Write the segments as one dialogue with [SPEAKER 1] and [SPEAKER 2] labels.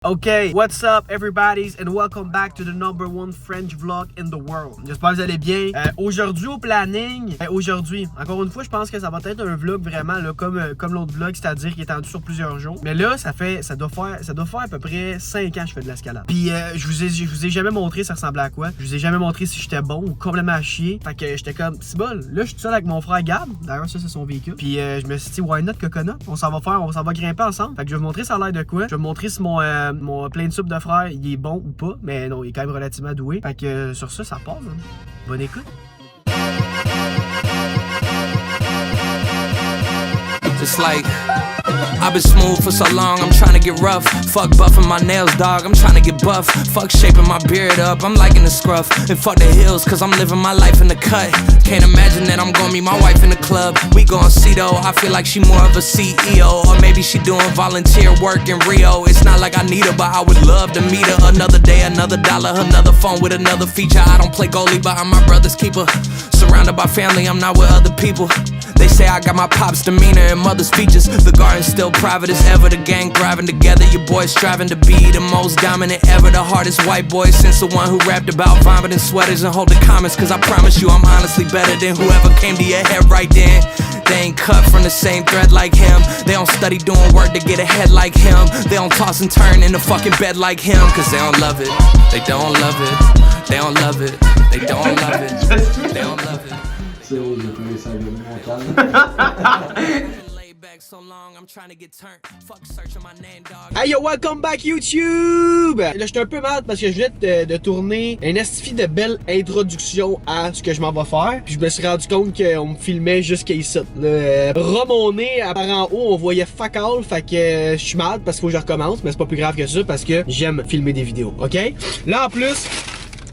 [SPEAKER 1] Okay, what's up everybody and welcome back to the #1 French vlog in the world. J'espère que vous allez bien. Aujourd'hui au planning, aujourd'hui, encore une fois, je pense que ça va être un vlog vraiment là, comme l'autre vlog, c'est-à-dire qui est étendu sur plusieurs jours. Mais là, ça doit faire à peu près 5 ans que je fais de l'escalade. Puis je vous ai jamais montré ça ressemblait à quoi. Je vous ai jamais montré si j'étais bon ou complètement à chier. Fait que j'étais comme, c'est bol. Là, je suis tout seul avec mon frère Gab. D'ailleurs, ça c'est son véhicule. Puis je me suis dit, why not coconut? On s'en va grimper ensemble. Fait que je vais vous montrer ça a l'air de quoi. Je vais vous montrer si mon plein de soupe de frère, il est bon ou pas, mais non, il est quand même relativement doué. Fait que sur ça part. Hein. Bonne écoute.
[SPEAKER 2] Just like I've been smooth for so long, I'm trying to get rough. Fuck buffing my nails, dog, I'm trying to get buff. Fuck shaping my beard up, I'm liking the scruff. And fuck the hills, cause I'm living my life in the cut. Can't imagine that I'm gonna meet my wife in the club. We gon' see though, I feel like she more of a CEO. Or maybe she doing volunteer work in Rio. It's not like I need her, but I would love to meet her. Another day, another dollar, another phone with another feature. I don't play goalie, but I'm my brother's keeper. Surrounded by family, I'm not with other people. They say I got my pop's demeanor and mother's features. The garden's still private as ever. The gang thriving together. Your boys striving to be the most dominant ever. The hardest white boy since the one who rapped about vomiting sweaters and holding comments. Cause I promise you I'm honestly better than whoever came to your head right then. They ain't cut from the same thread like him. They don't study doing work to get ahead like him. They don't toss and turn in the fucking bed like him. Cause they don't love it. They don't love it. They don't love it. They don't love it. They don't love it.
[SPEAKER 3] C'est où j'ai trouvé ça montagne.
[SPEAKER 1] Hey yo, welcome back YouTube! Là, j'étais un peu mal parce que je venais de tourner une estifi de belle introduction à ce que je m'en vais faire. Puis je me suis rendu compte qu'on me filmait jusqu'à ici. Mon nez, à part en haut, on voyait fuck all. Fait que je suis mal parce qu'il faut que je recommence. Mais c'est pas plus grave que ça parce que j'aime filmer des vidéos, ok? Là, en plus...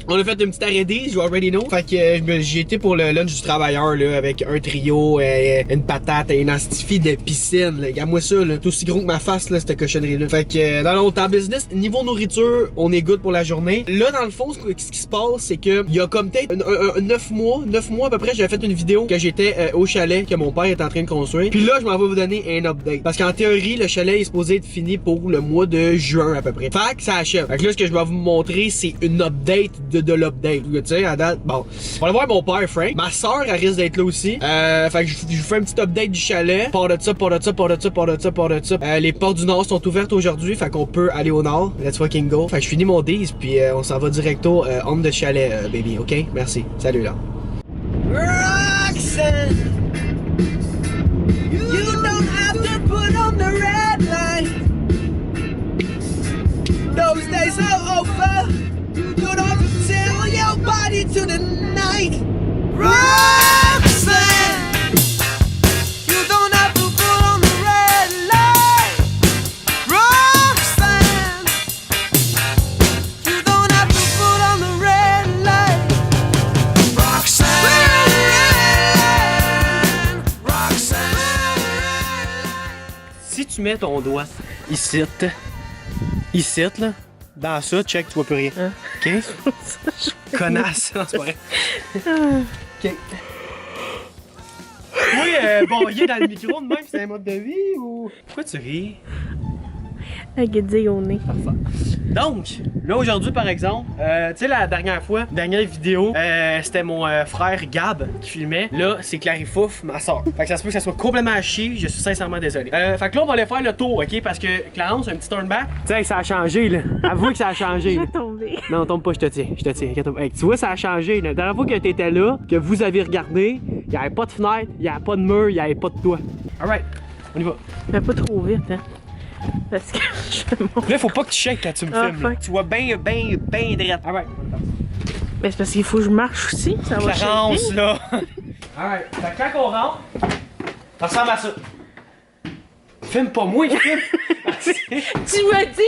[SPEAKER 1] on a fait une petite arrêtée, you already know. Fait que j'ai été pour le lunch du travailleur là, avec un trio, une patate et une astifi de piscine. Regarde-moi ça, là. C'est aussi gros que ma face, là, cette cochonnerie-là. Fait que dans l'autre business, niveau nourriture, on est good pour la journée. Là, dans le fond, ce qui se passe, c'est que il y a comme peut-être 9 mois à peu près, j'avais fait une vidéo que j'étais au chalet que mon père est en train de construire. Puis là, je m'en vais vous donner un update. Parce qu'en théorie, le chalet est supposé être fini pour le mois de juin à peu près. Fait que ça achève. Fait que là, ce que je vais vous montrer, c'est une update de l'update. Tu sais, à date, bon. On va aller voir mon père, Frank. Ma soeur, elle risque d'être là aussi. Fait que je vous fais un petit update du chalet. Part de ça. Les portes du nord sont ouvertes aujourd'hui. Fait qu'on peut aller au nord. Let's fucking go. Fait que je finis mon 10 puis on s'en va directo home de chalet, baby. Ok? Merci. Salut là. Roxanne, you don't have to put on the red light. Those days are over. You don't have to tell your body to the night. Roxanne, you don't have to put on the red light. Roxanne, you don't have to put on the red light. Roxanne, Roxanne. Si tu mets ton doigt ici là. Dans ça, check, tu vois plus rien. Hein? Ok? Connasse! Non, c'est pas vrai. Ok. Oui, bon, il est dans le micro de même, c'est un mode de vie ou. Pourquoi tu ris?
[SPEAKER 4] Avec des au nez.
[SPEAKER 1] Parfait. Donc, là aujourd'hui par exemple, tu sais la dernière vidéo, c'était mon frère Gab qui filmait. Là, c'est Clarifouf, ma soeur. Fait que ça se peut que ça soit complètement à chier, je suis sincèrement désolé. Fait que là, on va aller faire le tour, ok? Parce que Clarence, un petit turn back. Tu sais, ça a changé là. Avoue que ça a changé.
[SPEAKER 4] Je vais tomber.
[SPEAKER 1] Non, tombe pas, je te tiens. Hey, tu vois, ça a changé. La dernière fois que t'étais là, que vous avez regardé, il n'y avait pas de fenêtre, il n'y avait pas de mur, il n'y avait pas de toit. Alright, on y va.
[SPEAKER 4] Fais pas trop vite, hein. Parce que je fais mon...
[SPEAKER 1] Là, faut pas que tu shakes quand tu me filmes. Là. Tu vois bien drette. Alright.
[SPEAKER 4] Mais c'est parce qu'il faut que je marche aussi, ça va
[SPEAKER 1] Clarence,
[SPEAKER 4] shaker.
[SPEAKER 1] là. Alright, fait que quand on rentre, ça ressemble à ça. Filme pas moi, filme.
[SPEAKER 4] Tu m'as dit,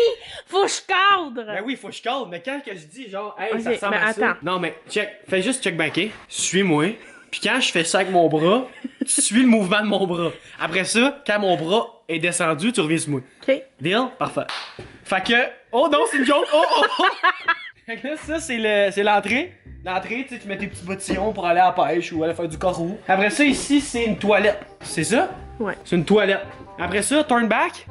[SPEAKER 4] faut que je cadre.
[SPEAKER 1] Ben oui, faut que je cadre, mais quand que je dis genre, hey,
[SPEAKER 4] okay,
[SPEAKER 1] ça ressemble à ça.
[SPEAKER 4] Attends.
[SPEAKER 1] Non, mais check, fais juste check back, ok? Suis-moi. Puis quand je fais ça avec mon bras, tu suis le mouvement de mon bras. Après ça, quand mon bras est descendu, tu reviens sur moi.
[SPEAKER 4] Ok.
[SPEAKER 1] Deal? Parfait. Fait que. Oh non, c'est une joke! Oh! Fait que là, ça, c'est l'entrée. L'entrée, tu sais, tu mets tes petits bottillons pour aller à la pêche ou aller faire du carreau. Après ça, ici, c'est une toilette. C'est ça?
[SPEAKER 4] Ouais.
[SPEAKER 1] C'est une toilette. Après ça, turn back.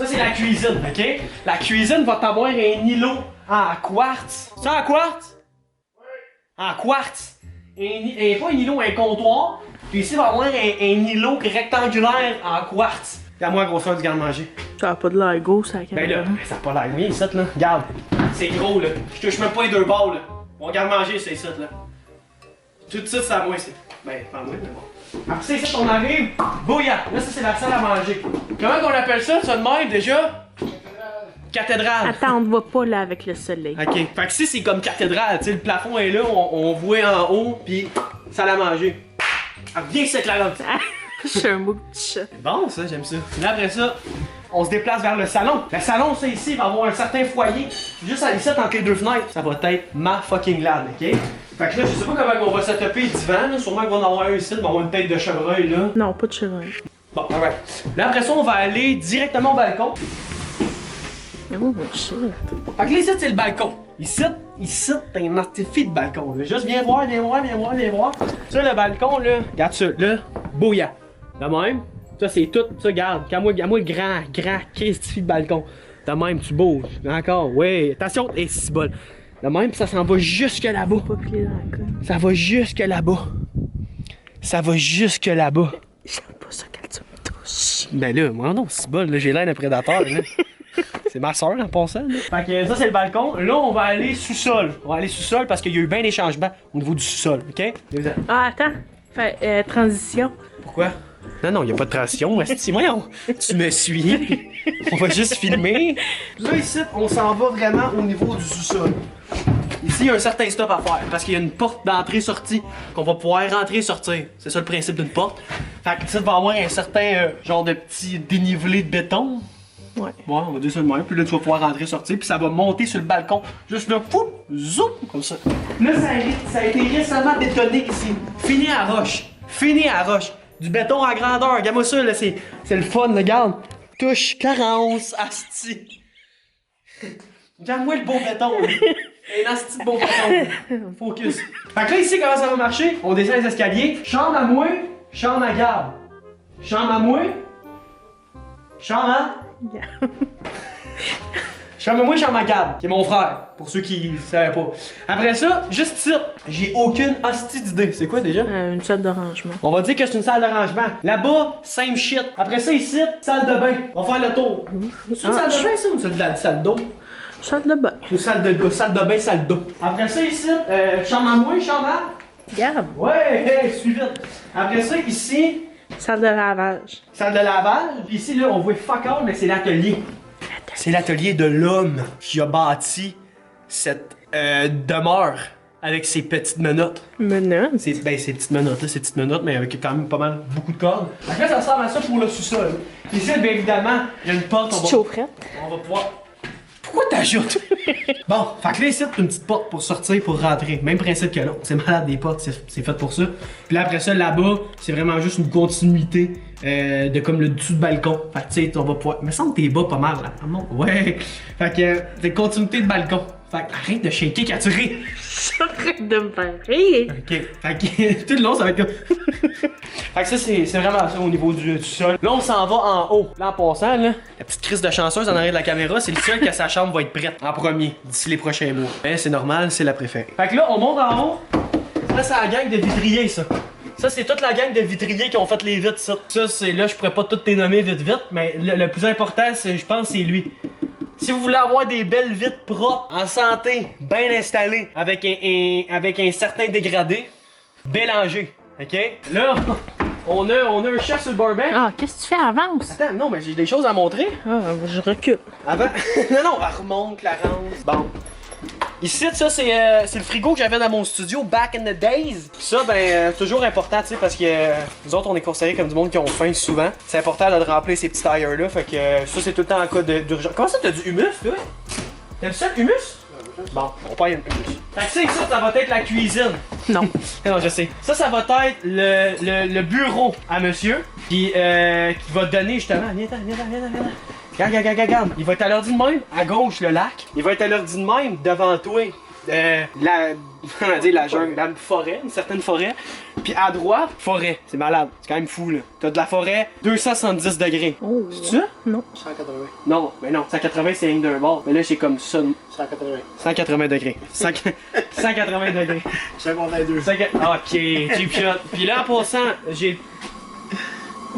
[SPEAKER 1] Ça, c'est la cuisine, ok? La cuisine va t'avoir un îlot en quartz. C'est en quartz? Oui. En quartz. Et pas un îlot, un comptoir. Puis ici, il va y avoir un îlot rectangulaire en quartz. Regarde moi la grosseur du garde-manger.
[SPEAKER 3] Ça a pas de l'air gros, ça.
[SPEAKER 1] Ben là, ça a pas l'air bien, ça, là. Regarde. C'est gros, là. Je touche même pas les deux balles, là. Mon garde-manger, c'est ça, là. Tout ça, c'est à moi, c'est. Ben, pas à moi, mais bon. Après ça, ici, on arrive. Bouillant. Là, ça, c'est la salle à manger. Comment qu'on appelle ça, de même, déjà? Cathédrale.
[SPEAKER 3] Attends, on ne voit pas là avec le soleil.
[SPEAKER 1] Ok. Fait que ici, c'est comme cathédrale. Tu sais, le plafond est là, on voit en haut, pis salle à manger. Ah, viens, c'est la lampe.
[SPEAKER 3] Je suis un beau petit chat.
[SPEAKER 1] Bon, ça, j'aime ça. Là, après ça, on se déplace vers le salon. Le salon, ça, ici, va avoir un certain foyer. Juste à ici, entre les deux fenêtres. Ça va être ma fucking lad, ok? Fait que là, je sais pas comment on va setuper le divan, là. Sûrement qu'on va en avoir un ici, on va avoir une tête de chevreuil, là.
[SPEAKER 3] Non, pas de chevreuil.
[SPEAKER 1] Bon, alright. Là, après ça, on va aller directement au balcon.
[SPEAKER 3] Mais moi, mon chat.
[SPEAKER 1] Fait que là, ici, c'est le balcon. Ici, t'as un artifice de balcon, là. Juste viens voir, viens voir, viens voir, viens voir. Ça, le balcon, là, regarde ça, là, bouillant. De même, ça, c'est tout, ça, regarde. Regarde-moi le grand Christy de balcon. De même, tu bouges. Encore, ouais. Attention, et c'est bol. De même, ça s'en va jusque là-bas.
[SPEAKER 3] Pas plié dans la colle.
[SPEAKER 1] Ça va jusque là-bas. Ça va jusque là-bas.
[SPEAKER 3] J'aime pas ça quand tu me touches.
[SPEAKER 1] Ben là, moi non, c'est bol, là, j'ai l'air d'un prédateur, là. C'est ma soeur en passant, là. Fait que ça, c'est le balcon. Là, on va aller sous-sol. On va aller sous-sol parce qu'il y a eu bien des changements au niveau du sous-sol, ok?
[SPEAKER 3] Ah, attends. Fait, transition.
[SPEAKER 1] Pourquoi? Non, il n'y a pas de transition. Voyons, tu me suis. On va juste filmer. Là, ici, on s'en va vraiment au niveau du sous-sol. Ici, il y a un certain stop à faire parce qu'il y a une porte d'entrée-sortie qu'on va pouvoir rentrer et sortir. C'est ça le principe d'une porte. Fait que ça va avoir un certain genre de petit dénivelé de béton.
[SPEAKER 3] Ouais.
[SPEAKER 1] Ouais, on va dire ça de même. Puis là, tu vas pouvoir rentrer et sortir. Puis ça va monter sur le balcon. Juste là, pouf, zoom, comme ça. Là, ça a été récemment bétonné ici. Fini à roche. Fini à roche. Du béton à grandeur. Regarde-moi ça, là, c'est le fun, regarde. Touche, carence, asti. Regarde-moi le beau béton, là. Un asti de beau béton. Focus. Fait que là, ici, comment ça va marcher? On descend les escaliers. Chambre à moi, chambre à Gab. Chambre à moi. Chambre à... Chambre à moi, chambre à Gab, qui est mon frère, pour ceux qui savaient pas. Après ça, juste ici, j'ai aucune hostie d'idée. C'est quoi déjà?
[SPEAKER 3] Une salle de rangement.
[SPEAKER 1] On va dire que c'est une salle de rangement. Là-bas, same shit. Après ça, ici, salle de bain. On va faire le tour. C'est une salle de bain, ça, ou une salle d'eau?
[SPEAKER 3] Salle de bain.
[SPEAKER 1] Ou salle de bain, salle d'eau. Après ça, ici, chambre à moi, chambre à...
[SPEAKER 3] Gab.
[SPEAKER 1] Ouais, hey, suis vite. Après ça, ici...
[SPEAKER 3] Salle de lavage.
[SPEAKER 1] Salle de lavage. Puis ici, là, on voit fuck all, mais c'est l'atelier. C'est l'atelier de l'homme qui a bâti cette demeure avec ses petites menottes.
[SPEAKER 3] Menottes?
[SPEAKER 1] Ces petites menottes, là, ces petites menottes, mais avec quand même pas mal, beaucoup de cordes. Donc là, ça ressemble à ça pour le sous-sol. Puis ici, bien évidemment, il y a une porte.
[SPEAKER 3] Petite chaufferette.
[SPEAKER 1] On va pouvoir... Pourquoi t'ajoutes? Bon, fait que là, ici, t'as une petite porte pour sortir, pour rentrer. Même principe que là. C'est malade des portes, c'est fait pour ça. Puis là, après ça, là-bas, c'est vraiment juste une continuité de comme le dessous de balcon. Fait que tu sais, on va pouvoir... Il me semble que t'es bas pas mal, là. Ah non? Ouais. Fait que c'est une continuité de balcon. Fait que arrête de shaker quand tu ris.
[SPEAKER 3] Arrête de me faire rire.
[SPEAKER 1] Ok. Fait que tout le long, ça va être comme... Fait que ça, c'est vraiment ça au niveau du sol. Là, on s'en va en haut. Là, en passant, là, la petite crise de chanceuse en arrière de la caméra, c'est le seul que sa chambre va être prête en premier, d'ici les prochains mois. Mais c'est normal, c'est la préférée. Fait que là, on monte en haut. Ça, c'est la gang de vitriers, ça. Ça, c'est toute la gang de vitriers qui ont fait les vitres, ça. Ça, c'est là, je pourrais pas toutes les nommer vite, mais le plus important, je pense, c'est lui. Si vous voulez avoir des belles vitres propres, en santé, bien installées, avec un certain dégradé, Bélanger, ok? Là, on a un chef sur le barbecue.
[SPEAKER 3] Ah, qu'est-ce que tu fais? Avance.
[SPEAKER 1] Attends, non, mais j'ai des choses à montrer.
[SPEAKER 3] Ah, je recule.
[SPEAKER 1] Avant? non, elle remonte, Clarence. Bon. Ici, ça, c'est le frigo que j'avais dans mon studio back in the days. Pis ça, ben, toujours important, tu sais, parce que nous autres, on est considérés comme du monde qui ont faim souvent. C'est important de remplir ces petits tires-là, fait que ça, c'est tout le temps en cas d'urgence. Comment ça, t'as du humus, toi? T'aimes ça, le humus? Bon, on paye un humus. Fait que ça, ici, ça va être la cuisine.
[SPEAKER 3] Non.
[SPEAKER 1] Non, je sais. Ça va être le bureau à monsieur, qui va donner justement... Viens, Regarde. Il va être à l'ordi de même, à gauche, le lac. Il va être à l'ordi de même, devant toi, on va dire la jungle, la forêt, une certaine forêt. Puis à droite, forêt. C'est malade, c'est quand même fou là. T'as de la forêt, 270 degrés.
[SPEAKER 3] Oh.
[SPEAKER 1] C'est ça?
[SPEAKER 3] Non.
[SPEAKER 1] 180. Non, mais non, 180 c'est rien que d'un bord. Mais là c'est comme ça. 180. 180 degrés. 180 degrés.
[SPEAKER 5] 52.
[SPEAKER 1] Ok, cheap shot. Puis là en passant, j'ai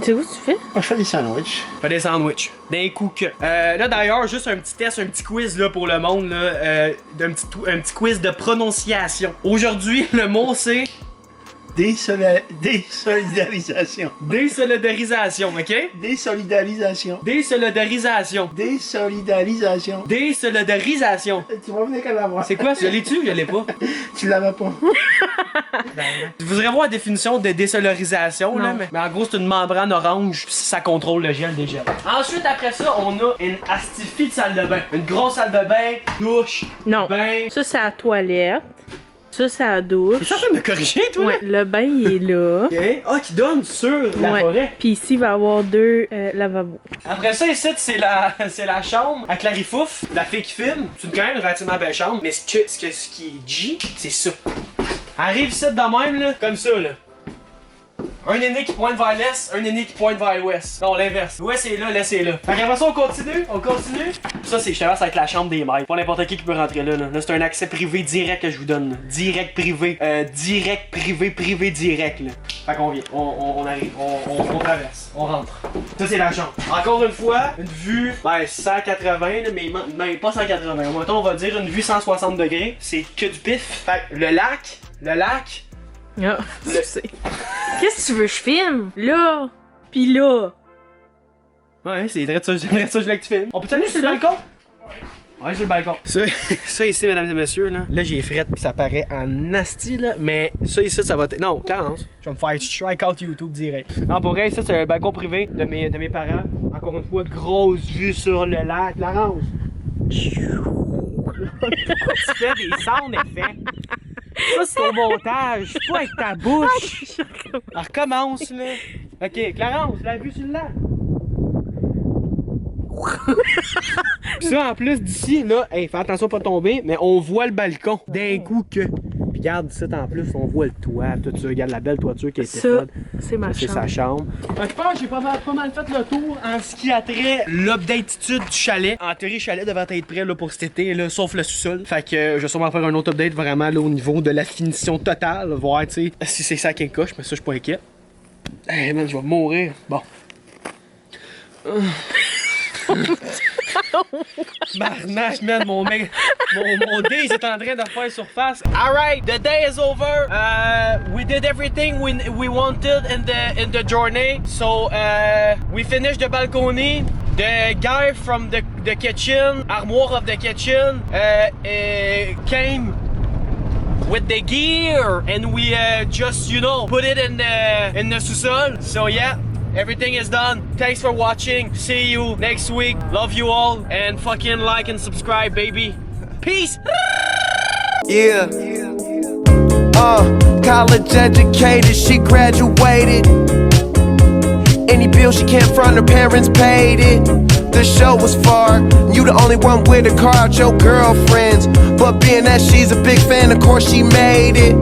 [SPEAKER 3] C'est où tu fais?
[SPEAKER 5] Moi, je fais des sandwichs.
[SPEAKER 1] fait des sandwichs. D'un coup que. Là d'ailleurs, juste un petit test, un petit quiz là pour le monde là. Un petit quiz de prononciation. Aujourd'hui, le mot c'est
[SPEAKER 5] Désolidarisation.
[SPEAKER 1] désolidarisation, ok?
[SPEAKER 5] Désolidarisation.
[SPEAKER 1] Désolidarisation.
[SPEAKER 5] Désolidarisation.
[SPEAKER 1] Désolidarisation.
[SPEAKER 5] Tu vas venir qu'à la voir.
[SPEAKER 1] C'est quoi? Je l'ai-tu ou je l'ai pas?
[SPEAKER 5] Tu l'avais pas.
[SPEAKER 1] Je voudrais voir la définition de désolarisation, là,
[SPEAKER 3] Non.
[SPEAKER 1] mais en gros, c'est une membrane orange, puis ça contrôle le gel des gels. Ensuite, après ça, on a une astifie de salle de bain. Une grosse salle de bain, douche,
[SPEAKER 3] Non.
[SPEAKER 1] bain.
[SPEAKER 3] Ça, c'est la toilette. Ça, c'est la douche.
[SPEAKER 1] T'es en train de me corriger, toi?
[SPEAKER 3] Ouais, le bain, il est là.
[SPEAKER 1] Ok. Ah, qui donne sur la
[SPEAKER 3] Ouais.
[SPEAKER 1] forêt.
[SPEAKER 3] Puis ici, il va y avoir 2 lavabos.
[SPEAKER 1] Après ça, ici, c'est la chambre à Clarifouf, la fille qui filme. C'est quand même une relativement belle chambre, mais ce qui est G, c'est ça. Arrive ici de même, là, comme ça, là. Un aîné qui pointe vers l'est, un aîné qui pointe vers l'ouest. Non, l'inverse. L'ouest est là, l'est est là. Fait qu'après ça, on continue. Ça, c'est, je te laisse avec la chambre des maîtres. Pas n'importe qui peut rentrer là. Là, c'est un accès privé direct que je vous donne. Là. Direct privé. Direct privé direct, là. Fait qu'on vient. On arrive. On traverse. On rentre. Ça, c'est la chambre. Encore une fois, une vue, 180, là, mais pas 180. Mettons, on va dire une vue 160 degrés. C'est que du pif. Fait que le lac.
[SPEAKER 3] Ah, je sais. Qu'est-ce que tu veux que je filme? Là. Pis là.
[SPEAKER 1] Ouais, c'est vrai ça, j'aimerais ça, je voulais que tu filmes. On peut aller sur le balcon? Ouais, sur le balcon. Ça ici, mesdames et messieurs, là j'ai frette pis ça paraît en nasty, là, mais ça ici, ça va être. Non, Clarence, je vais me faire strike out YouTube direct. Non, pour vrai, ça, c'est un balcon privé de mes parents. Encore une fois, grosse vue sur le lac. Clarence! Pourquoi tu fais des sound effects? Ça, c'est ton montage, pas avec ta bouche. Alors, recommence, là. Ok, Clarence, la vue sur le lac. Pis ça, en plus, d'ici, là, hey, fais attention à pas tomber, mais on voit le balcon d'un coup que. Pis regarde, ça, en plus, on voit le toit, tout ça. Regarde la belle toiture qui a été
[SPEAKER 3] Ça,
[SPEAKER 1] faite.
[SPEAKER 3] c'est ma
[SPEAKER 1] C'est
[SPEAKER 3] chambre.
[SPEAKER 1] sa chambre. Je pense que j'ai pas mal fait le tour en ce qui a trait l'updatitude du chalet. En théorie, le chalet devrait être prêt là, pour cet été, là, sauf le sous-sol. Fait que je vais sûrement faire un autre update vraiment là, au niveau de la finition totale. Voir, tu sais, si c'est ça qui coche, mais ça, je suis pas inquiet. Hey man, je vais mourir. Bon. Barnache, man, mon days est en train de faire surface. Alright, the day is over. We did everything we wanted in the journey. So we finished the balcony. The guy from the kitchen, armoire of the kitchen, came with the gear, and we just put it in the sous-sol. So yeah. Everything is done. Thanks for watching. See you next week. Love you all. And fucking like and subscribe, baby. Peace.
[SPEAKER 6] Yeah. College educated, she graduated. Any bill she can't front, her parents paid it. The show was far, you the only one with a car out your girlfriends. But being that she's a big fan, of course she made it.